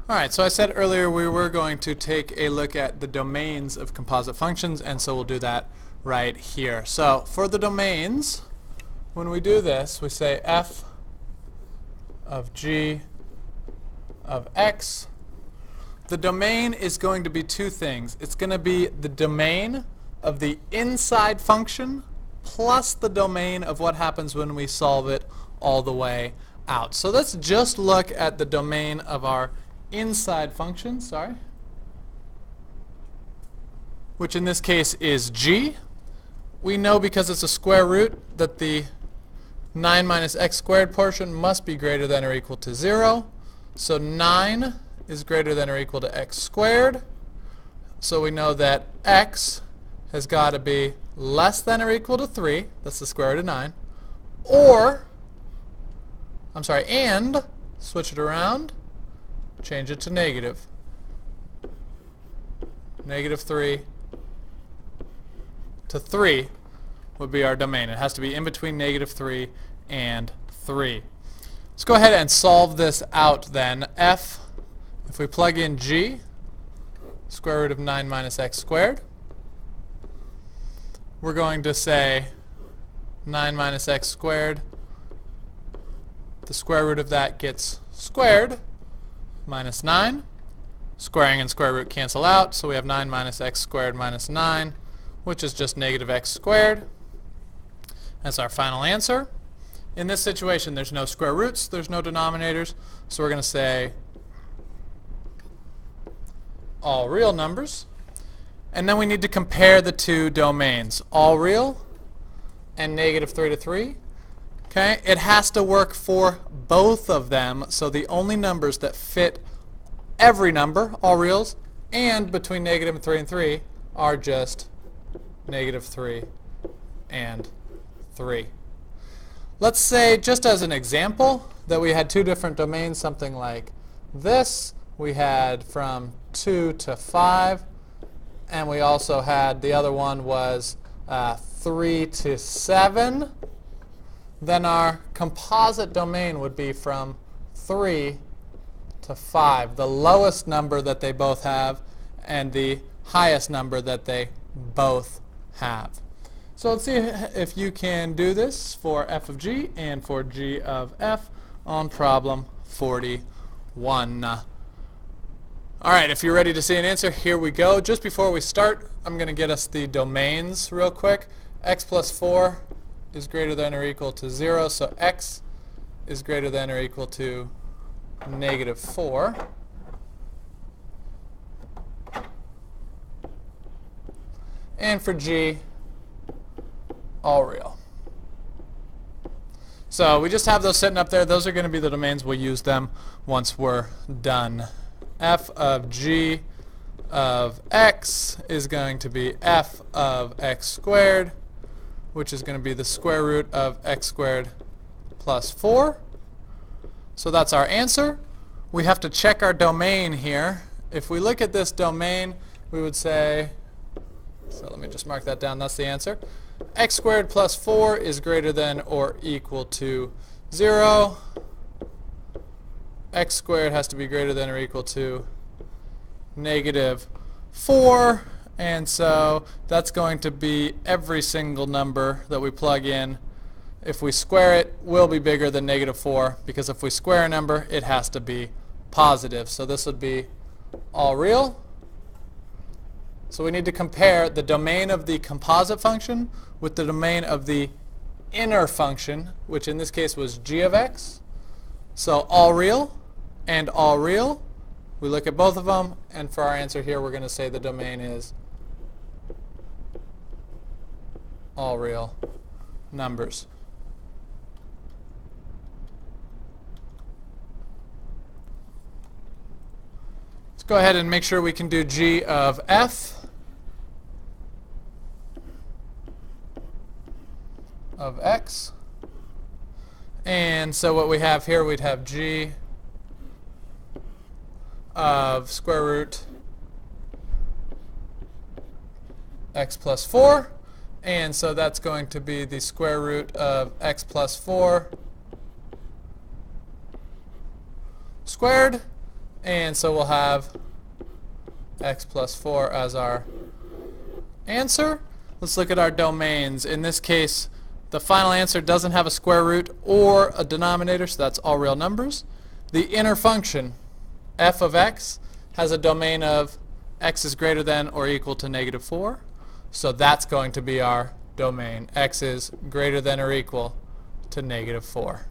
Alright, so I said earlier we were going to take a look at the domains of composite functions, and so we'll do that right here. So for the domains, when we do this, we say f of g of x. The domain is going to be two things. It's going to be the domain of the inside function plus the domain of what happens when we solve it all the way out. So let's just look at the domain of our inside function, which in this case is g. We know because it's a square root that the 9 minus x squared portion must be greater than or equal to 0. So 9 is greater than or equal to x squared. So we know that x has got to be less than or equal to 3. That's the square root of 9. And switch it around, change it to negative. Negative 3 to 3 would be our domain. It has to be in between negative 3 and 3. Let's go ahead and solve this out then. If we plug in g, square root of 9 minus x squared, we're going to say 9 minus x squared. The square root of that gets squared, minus 9. Squaring and square root cancel out, so we have 9 minus x squared minus 9, which is just negative x squared. That's our final answer. In this situation, there's no square roots, there's no denominators, so we're going to say all real numbers. And then we need to compare the two domains, all real and negative 3 to 3. Okay, it has to work for both of them, so the only numbers that fit every number, all reals, and between negative 3 and 3 are just negative 3 and 3. Let's say, just as an example, that we had two different domains, something like this. We had from 2 to 5, and we also had, the other one was 3 to 7. Then our composite domain would be from 3 to 5, the lowest number that they both have and the highest number that they both have. So let's see if you can do this for f of g and for g of f on problem 41. Alright, if you're ready to see an answer, here we go. Just before we start, I'm going to get us the domains real quick. X plus 4 is greater than or equal to 0, so x is greater than or equal to negative 4. And for g, all real. So we just have those sitting up there. Those are going to be the domains. We'll use them once we're done. F of g of x is going to be f of x squared, which is going to be the square root of x squared plus 4. So that's our answer. We have to check our domain here. If we look at this domain, we would say, so let me just mark that down, that's the answer. X squared plus 4 is greater than or equal to 0. X squared has to be greater than or equal to negative 4. And so that's going to be every single number that we plug in. If we square it, will be bigger than negative 4, because if we square a number, it has to be positive. So this would be all real. So we need to compare the domain of the composite function with the domain of the inner function, which in this case was g of x. So all real and all real. We look at both of them, and for our answer here, we're going to say the domain is all real numbers. Let's go ahead and make sure we can do g of f of x. And so what we have here, we'd have g of square root x plus 4. And so that's going to be the square root of x plus 4 squared. And so we'll have x plus 4 as our answer. Let's look at our domains. In this case, the final answer doesn't have a square root or a denominator, so that's all real numbers. The inner function, f of x, has a domain of x is greater than or equal to negative 4. So that's going to be our domain. X is greater than or equal to negative 4.